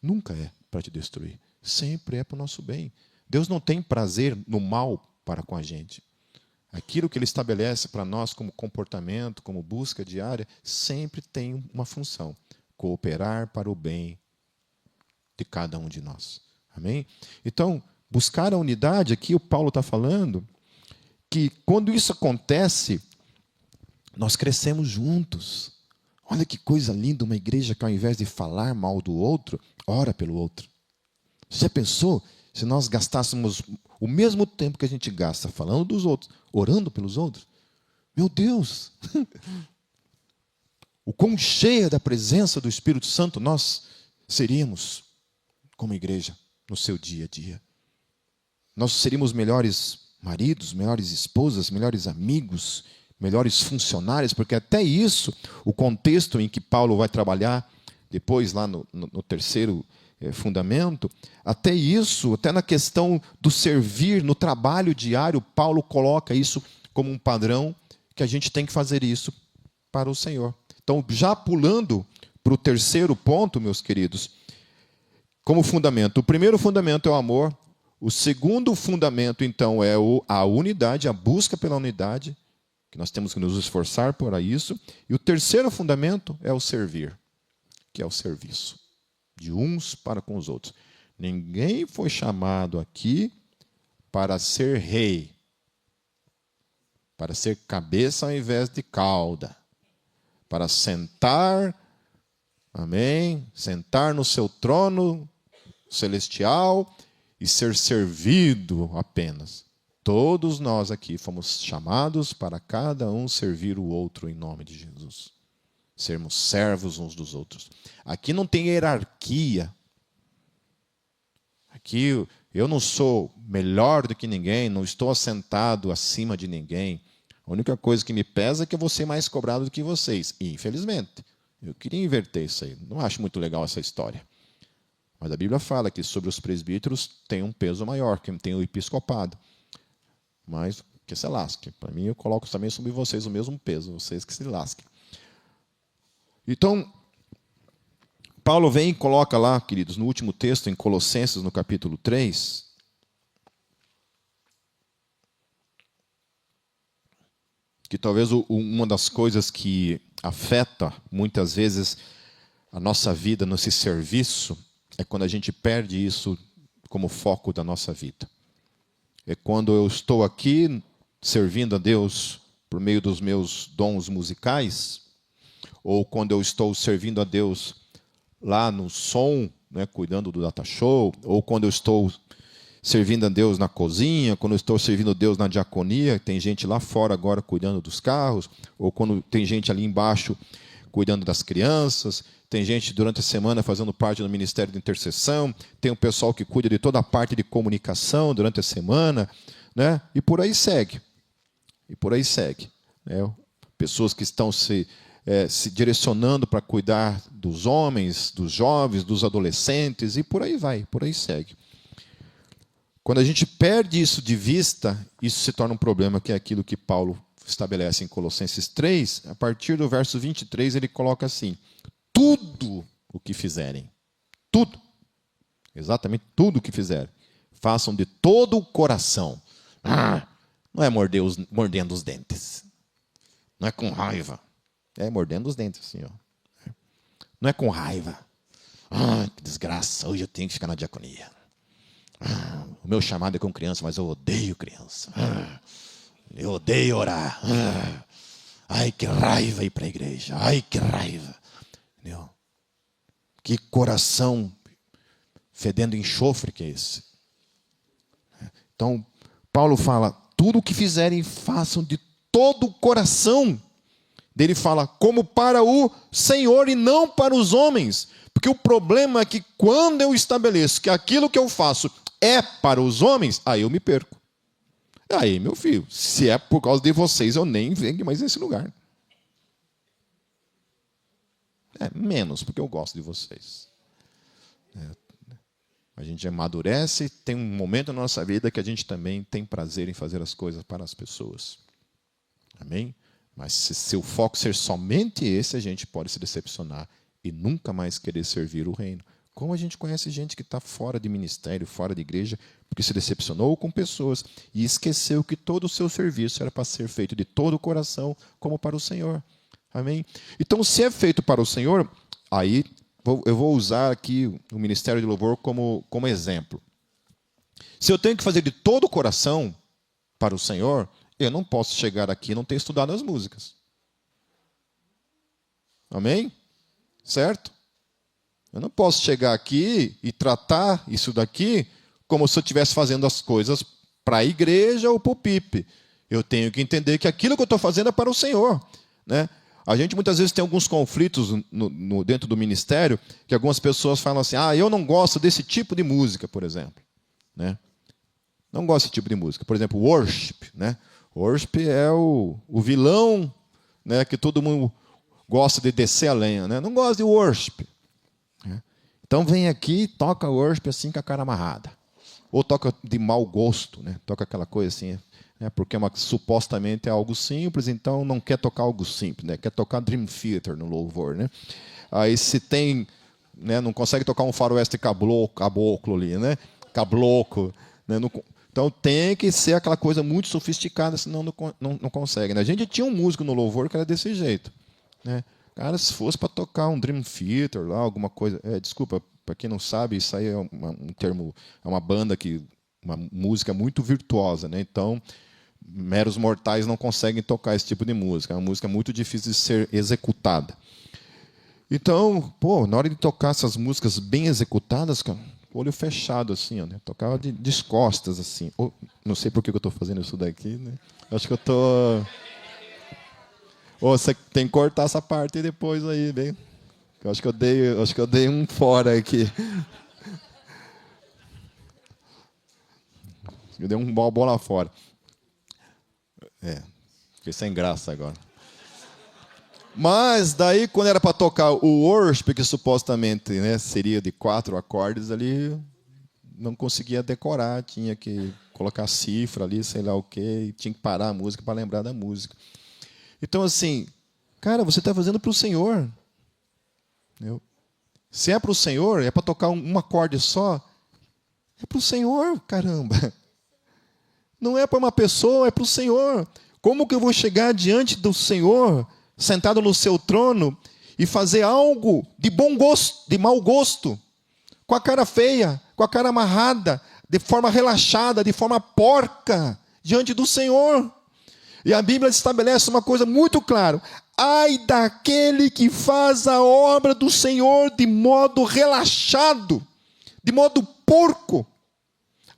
Nunca é para te destruir. Sempre é para o nosso bem. Deus não tem prazer no mal para com a gente. Aquilo que Ele estabelece para nós como comportamento, como busca diária, sempre tem uma função. Cooperar para o bem de cada um de nós. Amém? Então, buscar a unidade, aqui o Paulo está falando, que quando isso acontece, nós crescemos juntos. Olha que coisa linda, uma igreja que ao invés de falar mal do outro, ora pelo outro. Você já pensou se nós gastássemos o mesmo tempo que a gente gasta falando dos outros, orando pelos outros? Meu Deus! O quão cheia da presença do Espírito Santo nós seríamos como igreja no seu dia a dia. Nós seríamos melhores maridos, melhores esposas, melhores amigos, melhores funcionários, porque até isso, o contexto em que Paulo vai trabalhar, depois lá no terceiro fundamento, até isso, até na questão do servir, no trabalho diário, Paulo coloca isso como um padrão, que a gente tem que fazer isso para o Senhor. Então, já pulando para o terceiro ponto, meus queridos, como fundamento, o primeiro fundamento é o amor, o segundo fundamento, então, é a unidade, a busca pela unidade, que nós temos que nos esforçar por isso, e o terceiro fundamento é o servir, que é o serviço de uns para com os outros. Ninguém foi chamado aqui para ser rei, para ser cabeça ao invés de cauda, para sentar, amém, sentar no seu trono celestial e ser servido apenas. Todos nós aqui fomos chamados para cada um servir o outro em nome de Jesus. Sermos servos uns dos outros. Aqui não tem hierarquia. Aqui eu não sou melhor do que ninguém, não estou assentado acima de ninguém. A única coisa que me pesa é que eu vou ser mais cobrado do que vocês. E, infelizmente, eu queria inverter isso aí. Não acho muito legal essa história. Mas a Bíblia fala que sobre os presbíteros tem um peso maior, que tem o episcopado. Mas que se lasque. Para mim, eu coloco também sobre vocês o mesmo peso, vocês que se lasquem. Então, Paulo vem e coloca lá, queridos, no último texto, em Colossenses, no capítulo 3, que talvez uma das coisas que afeta muitas vezes a nossa vida nesse serviço é quando a gente perde isso como foco da nossa vida. É quando eu estou aqui servindo a Deus por meio dos meus dons musicais, ou quando eu estou servindo a Deus lá no som, né, cuidando do data show, ou quando eu estou servindo a Deus na cozinha, quando eu estou servindo a Deus na diaconia, tem gente lá fora agora cuidando dos carros, ou quando tem gente ali embaixo cuidando das crianças, tem gente durante a semana fazendo parte do ministério de intercessão, tem um pessoal que cuida de toda a parte de comunicação durante a semana, né? E por aí segue. E por aí segue. Né? Pessoas que estão se direcionando para cuidar dos homens, dos jovens, dos adolescentes, e por aí vai, por aí segue. Quando a gente perde isso de vista, isso se torna um problema, que é aquilo que Paulo estabelece em Colossenses 3, a partir do verso 23, ele coloca assim: tudo o que fizerem, tudo, exatamente tudo o que fizerem, façam de todo o coração. Não é mordendo os dentes, não é com raiva, é mordendo os dentes assim, ó. Não é com raiva. Que desgraça, hoje eu tenho que ficar na diaconia. O meu chamado é com criança, mas eu odeio criança. Eu odeio orar. Ai, que raiva ir para a igreja. Ai, que raiva. Entendeu? Que coração fedendo enxofre que é esse. Então, Paulo fala, tudo o que fizerem, façam de todo o coração. Ele fala, como para o Senhor e não para os homens. Porque o problema é que quando eu estabeleço que aquilo que eu faço é para os homens, aí eu me perco. Aí, meu filho, se é por causa de vocês, eu nem venho mais nesse lugar. Menos, porque eu gosto de vocês. A gente amadurece, tem um momento na nossa vida que a gente também tem prazer em fazer as coisas para as pessoas. Amém? Mas se o foco ser somente esse, a gente pode se decepcionar e nunca mais querer servir o reino. Como a gente conhece gente que está fora de ministério, fora de igreja, porque se decepcionou com pessoas e esqueceu que todo o seu serviço era para ser feito de todo o coração, como para o Senhor. Amém? Então, se é feito para o Senhor, aí eu vou usar aqui o Ministério de Louvor como exemplo. Se eu tenho que fazer de todo o coração para o Senhor, eu não posso chegar aqui e não ter estudado as músicas. Amém? Certo? Eu não posso chegar aqui e tratar isso daqui como se eu estivesse fazendo as coisas para a igreja ou para o PIP. Eu tenho que entender que aquilo que eu estou fazendo é para o Senhor. Né? A gente muitas vezes tem alguns conflitos dentro do ministério, que algumas pessoas falam assim, eu não gosto desse tipo de música, por exemplo. Né? Não gosto desse tipo de música. Por exemplo, worship. Né? Worship é o vilão, né, que todo mundo gosta de descer a lenha. Né? Não gosto de worship. Então vem aqui e toca worship assim com a cara amarrada. Ou toca de mau gosto, né? Toca aquela coisa assim, né? Porque supostamente é algo simples, então não quer tocar algo simples, né? Quer tocar Dream Theater no louvor, né? Aí se tem, né? Não consegue tocar um faroeste caboclo ali, né? Cabloco, né? Então tem que ser aquela coisa muito sofisticada, senão não consegue. Né? A gente tinha um músico no louvor que era desse jeito, né? Cara, se fosse para tocar um Dream Theater lá, alguma coisa... desculpa, para quem não sabe, isso aí é um termo... É uma banda uma música muito virtuosa, né? Então, meros mortais não conseguem tocar esse tipo de música. É uma música muito difícil de ser executada. Então, na hora de tocar essas músicas bem executadas, cara, olho fechado, assim, ó, né? Tocava de costas, assim. Não sei por que eu estou fazendo isso daqui, né? Acho que eu estou... você tem que cortar essa parte depois aí, bem. Acho que eu dei um fora aqui. Eu dei uma bola fora. Fiquei sem graça agora. Mas daí, quando era para tocar o worship, que supostamente, né, seria de 4 acordes ali, não conseguia decorar, tinha que colocar cifra ali, sei lá o quê, e tinha que parar a música para lembrar da música. Então, assim, cara, você está fazendo para o Senhor. Entendeu? Se é para o Senhor, é para tocar um acorde só, é para o Senhor, caramba. Não é para uma pessoa, é para o Senhor. Como que eu vou chegar diante do Senhor, sentado no seu trono, e fazer algo de bom gosto, de mau gosto, com a cara feia, com a cara amarrada, de forma relaxada, de forma porca, diante do Senhor? E a Bíblia estabelece uma coisa muito clara: ai daquele que faz a obra do Senhor de modo relaxado, de modo porco.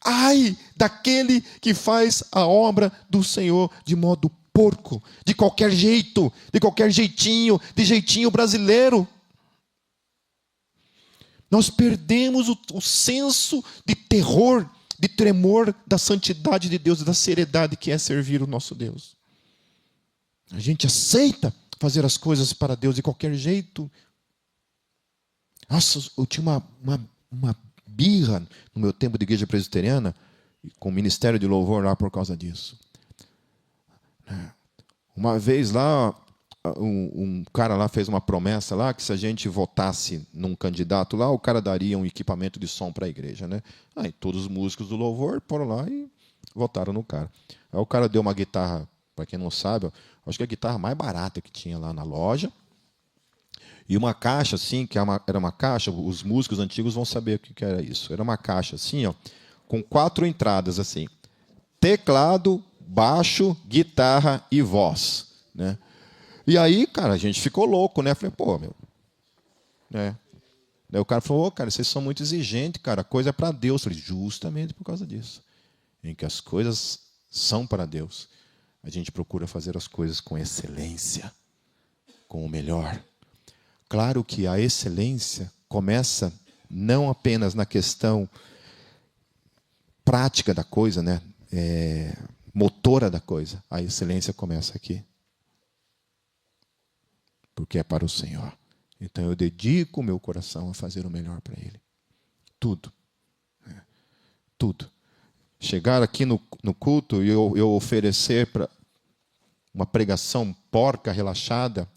Ai daquele que faz a obra do Senhor de modo porco, de qualquer jeito, de qualquer jeitinho, de jeitinho brasileiro. Nós perdemos o senso de terror, de tremor da santidade de Deus e da seriedade que é servir o nosso Deus. A gente aceita fazer as coisas para Deus de qualquer jeito. Nossa, eu tinha uma birra no meu tempo de igreja presbiteriana, com o ministério de louvor lá por causa disso. Uma vez lá, um cara lá fez uma promessa lá, que se a gente votasse num candidato lá, o cara daria um equipamento de som para a igreja, né? Aí todos os músicos do louvor foram lá e votaram no cara. Aí o cara deu uma guitarra, para quem não sabe, acho que a guitarra mais barata que tinha lá na loja, e uma caixa assim, que era uma caixa, os músicos antigos vão saber o que era isso. Era uma caixa assim, ó, com 4 entradas assim: teclado, baixo, guitarra e voz, né? E aí, cara, a gente ficou louco, né? Falei, pô, meu, né? Daí o cara falou, cara, vocês são muito exigentes, cara, a coisa é para Deus. Eu falei, justamente por causa disso, em que as coisas são para Deus, a gente procura fazer as coisas com excelência, com o melhor. Claro que a excelência começa não apenas na questão prática da coisa, né? Motora da coisa. A excelência começa aqui. Porque é para o Senhor. Então eu dedico o meu coração a fazer o melhor para Ele. Tudo. Tudo. Chegar aqui no culto e eu oferecer para uma pregação porca, relaxada,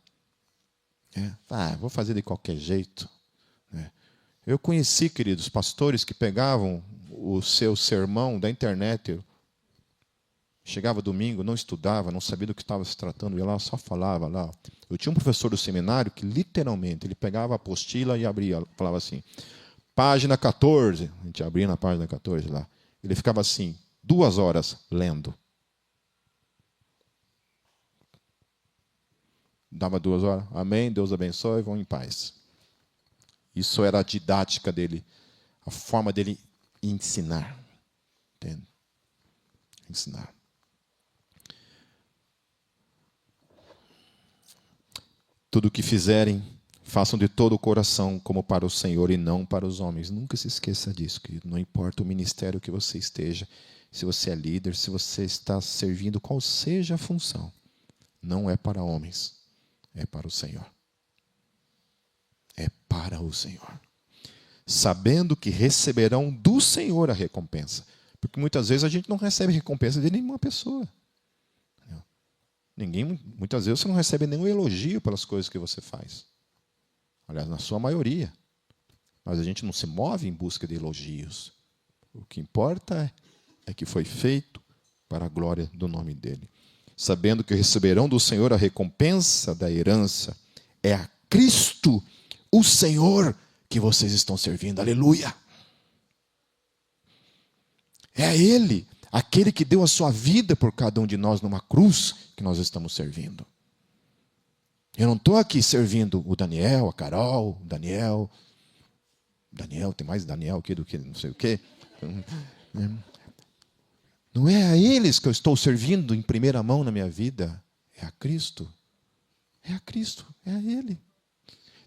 vou fazer de qualquer jeito. Eu conheci, queridos, pastores que pegavam o seu sermão da internet, chegava domingo, não estudava, não sabia do que estava se tratando, ia lá, só falava lá. Eu tinha um professor do seminário que, literalmente, ele pegava a apostila e abria, falava assim, página 14, a gente abria na página 14 lá. Ele ficava assim, 2 horas lendo. Dava 2 horas, amém, Deus abençoe, vão em paz. Isso era a didática dele, a forma dele ensinar. Entende? Ensinar. Tudo o que fizerem, façam de todo o coração, como para o Senhor e não para os homens. Nunca se esqueça disso, querido. Não importa o ministério que você esteja, se você é líder, se você está servindo, qual seja a função. Não é para homens, é para o Senhor. É para o Senhor. Sabendo que receberão do Senhor a recompensa. Porque muitas vezes a gente não recebe recompensa de nenhuma pessoa. Muitas vezes você não recebe nenhum elogio pelas coisas que você faz. Aliás, na sua maioria. Mas a gente não se move em busca de elogios. O que importa é que foi feito para a glória do nome dele. Sabendo que receberão do Senhor a recompensa da herança. É a Cristo, o Senhor, que vocês estão servindo. Aleluia! É a Ele, aquele que deu a sua vida por cada um de nós numa cruz, que nós estamos servindo. Eu não estou aqui servindo o Daniel, a Carol, o Daniel. Daniel, tem mais Daniel aqui do que não sei o quê. Não é a eles que eu estou servindo em primeira mão na minha vida. É a Cristo. É a Cristo, é a Ele.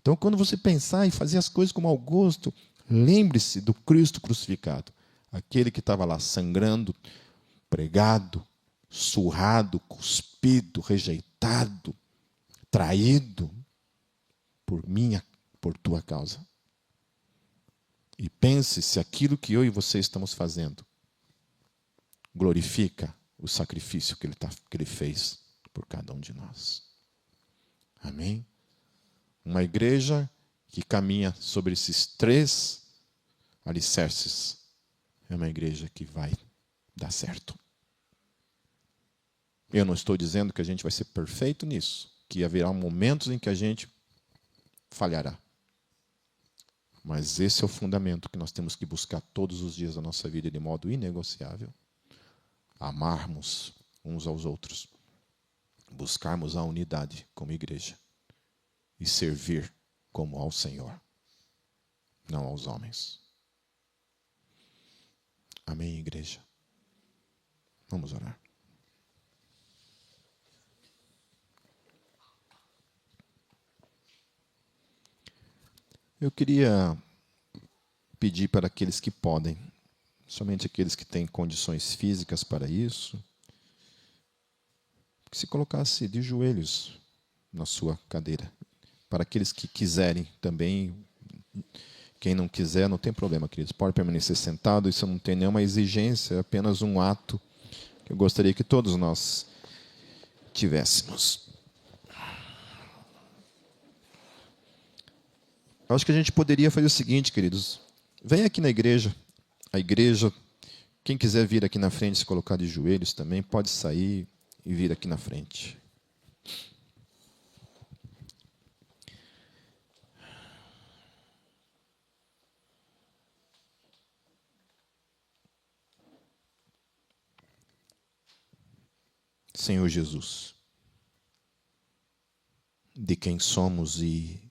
Então, quando você pensar em fazer as coisas com mau gosto, lembre-se do Cristo crucificado. Aquele que estava lá sangrando, pregado, surrado, cuspido, rejeitado, traído por tua causa. E pense se aquilo que eu e você estamos fazendo glorifica o sacrifício que Ele fez por cada um de nós. Amém? Uma igreja que caminha sobre esses 3 alicerces é uma igreja que vai dar certo. Eu não estou dizendo que a gente vai ser perfeito nisso, que haverá momentos em que a gente falhará. Mas esse é o fundamento que nós temos que buscar todos os dias da nossa vida de modo inegociável. Amarmos uns aos outros. Buscarmos a unidade como igreja. E servir como ao Senhor, não aos homens. Amém, igreja? Vamos orar. Eu queria pedir para aqueles que podem, somente aqueles que têm condições físicas para isso, que se colocasse de joelhos na sua cadeira. Para aqueles que quiserem também, quem não quiser, não tem problema, queridos. Pode permanecer sentado, isso não tem nenhuma exigência, é apenas um ato que eu gostaria que todos nós tivéssemos. Eu acho que a gente poderia fazer o seguinte, queridos. Vem aqui na igreja. A igreja, quem quiser vir aqui na frente, se colocar de joelhos também, pode sair e vir aqui na frente. Senhor Jesus, de quem somos e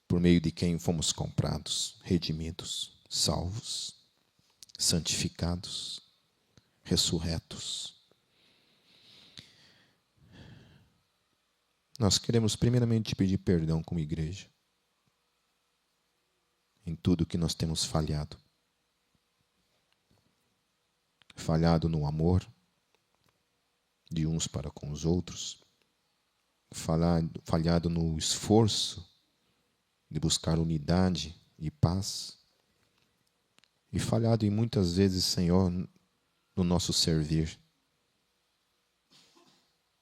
por meio de quem fomos comprados, redimidos, salvos, santificados, ressurretos. Nós queremos primeiramente te pedir perdão como igreja em tudo que nós temos falhado. Falhado no amor de uns para com os outros, falhado no esforço de buscar unidade e paz, e falhado em muitas vezes, Senhor, no nosso servir,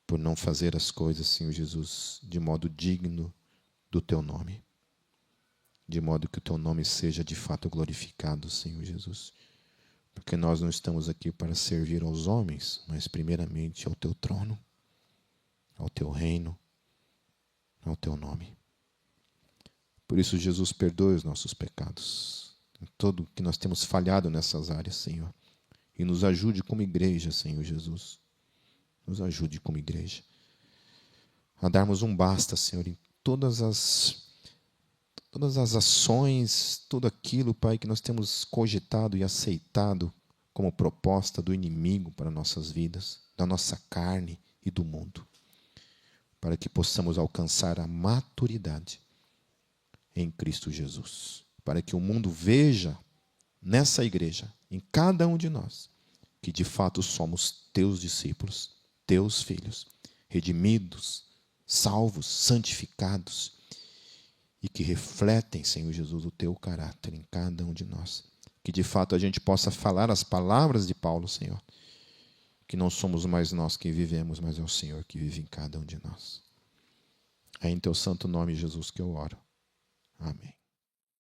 por não fazer as coisas, Senhor Jesus, de modo digno do Teu nome, de modo que o Teu nome seja de fato glorificado, Senhor Jesus. Porque nós não estamos aqui para servir aos homens, mas primeiramente ao Teu trono, ao Teu reino, ao Teu nome. Por isso, Jesus, perdoe os nossos pecados, em tudo que nós temos falhado nessas áreas, Senhor. E nos ajude como igreja, Senhor Jesus. Nos ajude como igreja a darmos um basta, Senhor, em todas as ações, tudo aquilo, Pai, que nós temos cogitado e aceitado como proposta do inimigo para nossas vidas, da nossa carne e do mundo, para que possamos alcançar a maturidade em Cristo Jesus, para que o mundo veja nessa igreja, em cada um de nós, que de fato somos Teus discípulos, Teus filhos, redimidos, salvos, santificados, e que refletem, Senhor Jesus, o Teu caráter em cada um de nós. Que de fato a gente possa falar as palavras de Paulo, Senhor. Que não somos mais nós que vivemos, mas é o Senhor que vive em cada um de nós. É em Teu santo nome, Jesus, que eu oro. Amém.